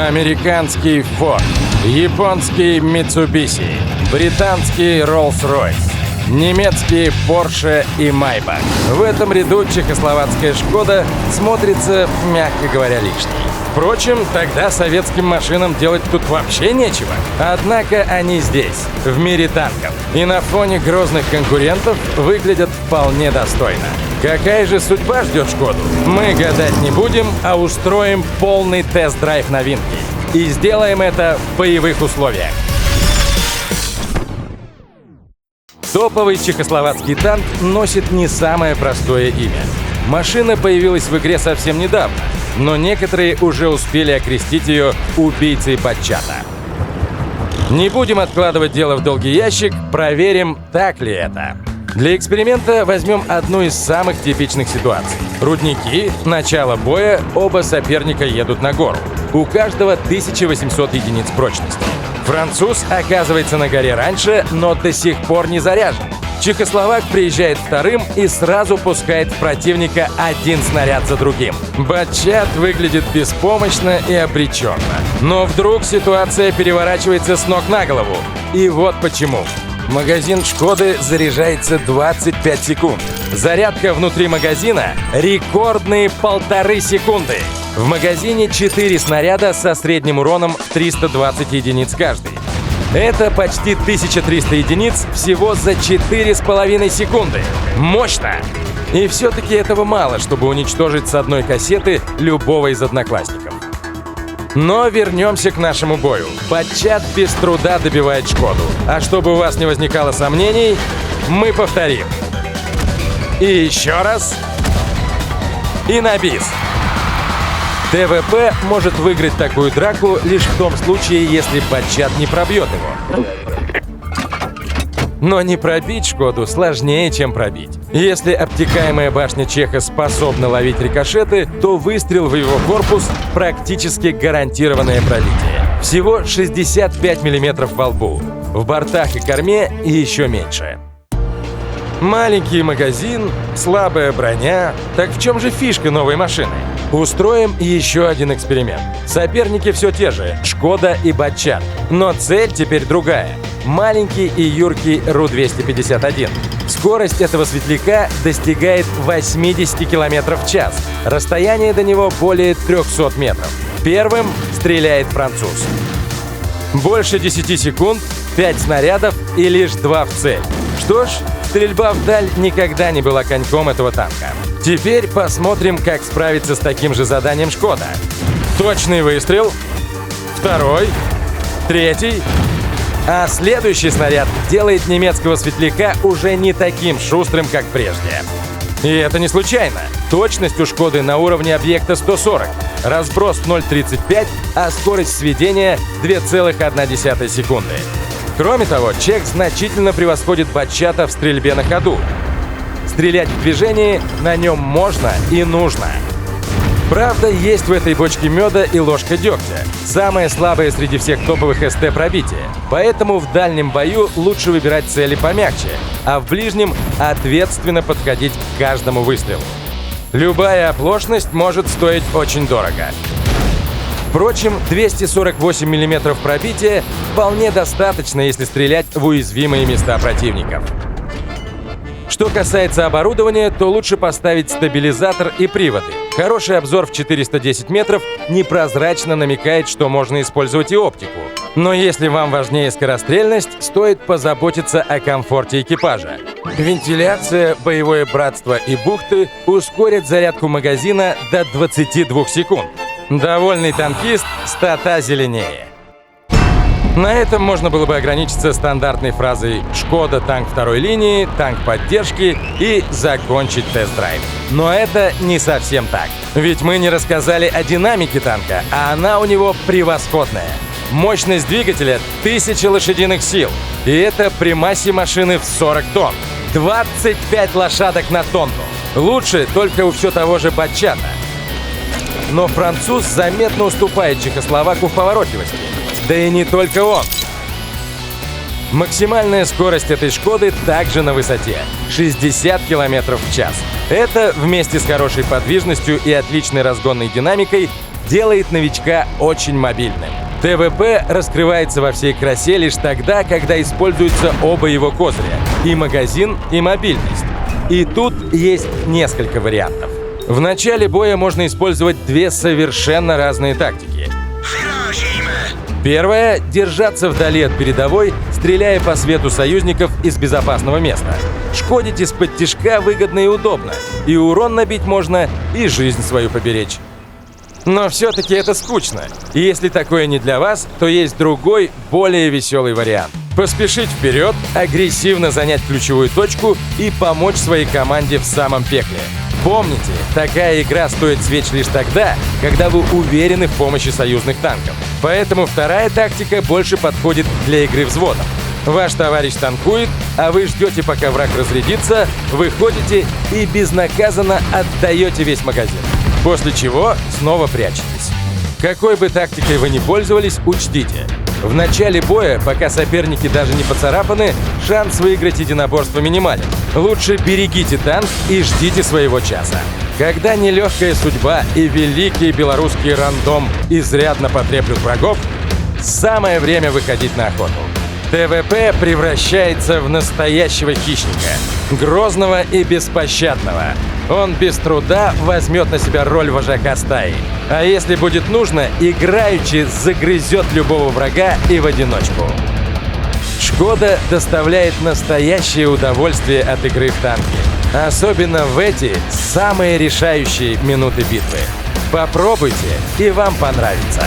Американский Ford, японский Mitsubishi, британский Rolls-Royce, немецкий Porsche и Maybach. В этом ряду чехословацкая Шкода смотрится, мягко говоря, лишней. Впрочем, тогда советским машинам делать тут вообще нечего. Однако они здесь, в мире танков. И на фоне грозных конкурентов выглядят вполне достойно. Какая же судьба ждет Шкоду? Мы гадать не будем, а устроим полный тест-драйв новинки. И сделаем это в боевых условиях. Топовый чехословацкий танк носит не самое простое имя. Машина появилась в игре совсем недавно, но некоторые уже успели окрестить ее убийцей Батчата. Не будем откладывать дело в долгий ящик, проверим, так ли это. Для эксперимента возьмем одну из самых типичных ситуаций. Рудники, начало боя, оба соперника едут на гору. У каждого 1800 единиц прочности. Француз оказывается на горе раньше, но до сих пор не заряжен. Чехословак приезжает вторым и сразу пускает в противника один снаряд за другим. Батчат выглядит беспомощно и обреченно. Но вдруг ситуация переворачивается с ног на голову. И вот почему. Магазин Шкоды заряжается 25 секунд. Зарядка внутри магазина — рекордные 1,5 секунды. В магазине 4 снаряда со средним уроном в 320 единиц каждый. Это почти 1300 единиц всего за 4,5 секунды. Мощно! И все-таки этого мало, чтобы уничтожить с одной кассеты любого из одноклассников. Но вернемся к нашему бою. Батчат без труда добивает Шкоду. А чтобы у вас не возникало сомнений, мы повторим. И еще раз. И на бис. ТВП может выиграть такую драку лишь в том случае, если Батчат не пробьет его. Но не пробить Шкоду сложнее, чем пробить. Если обтекаемая башня Чеха способна ловить рикошеты, то выстрел в его корпус — практически гарантированное пробитие. Всего 65 мм во лбу. В бортах и корме и еще меньше. Маленький магазин, слабая броня. Так в чем же фишка новой машины? Устроим еще один эксперимент. Соперники все те же — Шкода и Батчат. Но цель теперь другая. Маленький и юркий Ру-251. Скорость этого светляка достигает 80 км в час. Расстояние до него более 300 метров. Первым стреляет француз. Больше 10 секунд, 5 снарядов и лишь 2 в цель. Что ж, стрельба вдаль никогда не была коньком этого танка. Теперь посмотрим, как справиться с таким же заданием Шкода. Точный выстрел. Второй. Третий. А следующий снаряд делает немецкого светляка уже не таким шустрым, как прежде. И это не случайно. Точность у Шкоды на уровне объекта 140. Разброс 0,35, а скорость сведения 2,1 секунды. Кроме того, чех значительно превосходит Батчата в стрельбе на ходу. Стрелять в движении на нем можно и нужно. Правда, есть в этой бочке меда и ложка дегтя. Самое слабое среди всех топовых СТ пробитие. Поэтому в дальнем бою лучше выбирать цели помягче, а в ближнем ответственно подходить к каждому выстрелу. Любая оплошность может стоить очень дорого. Впрочем, 248 мм пробития вполне достаточно, если стрелять в уязвимые места противников. Что касается оборудования, то лучше поставить стабилизатор и приводы. Хороший обзор в 410 метров непрозрачно намекает, что можно использовать и оптику. Но если вам важнее скорострельность, стоит позаботиться о комфорте экипажа. Вентиляция, боевое братство и бухты ускорят зарядку магазина до 22 секунд. Довольный танкист стата зеленее. На этом можно было бы ограничиться стандартной фразой «Шкода, танк второй линии», «Танк поддержки» и закончить тест-драйв. Но это не совсем так. Ведь мы не рассказали о динамике танка, а она у него превосходная. Мощность двигателя — 1000 лошадиных сил. И это при массе машины в 40 тонн. 25 лошадок на тонну. Лучше только у все того же Батчата. Но француз заметно уступает чехословаку в поворотливости. Да и не только он. Максимальная скорость этой Шкоды также на высоте — 60 км в час. Это вместе с хорошей подвижностью и отличной разгонной динамикой делает новичка очень мобильным. ТВП раскрывается во всей красе лишь тогда, когда используются оба его козыря – и магазин, и мобильность. И тут есть несколько вариантов. В начале боя можно использовать две совершенно разные тактики. Первая – держаться вдали от передовой, стреляя по свету союзников из безопасного места. Шкодить из-под тишка выгодно и удобно. И урон набить можно, и жизнь свою поберечь. Но все-таки это скучно. И если такое не для вас, то есть другой, более веселый вариант. Поспешить вперед, агрессивно занять ключевую точку и помочь своей команде в самом пекле. Помните, такая игра стоит свеч лишь тогда, когда вы уверены в помощи союзных танков. Поэтому вторая тактика больше подходит для игры взводом. Ваш товарищ танкует, а вы ждете, пока враг разрядится, выходите и безнаказанно отдаете весь магазин. После чего снова прячетесь. Какой бы тактикой вы ни пользовались, учтите. В начале боя, пока соперники даже не поцарапаны, шанс выиграть единоборство минимален. Лучше берегите танк и ждите своего часа. Когда нелегкая судьба и великий белорусский рандом изрядно потреплют врагов, самое время выходить на охоту. ТВП превращается в настоящего хищника, грозного и беспощадного. Он без труда возьмет на себя роль вожака стаи. А если будет нужно, играючи загрызет любого врага и в одиночку. Шкода доставляет настоящее удовольствие от игры в танки. Особенно в эти самые решающие минуты битвы. Попробуйте, и вам понравится.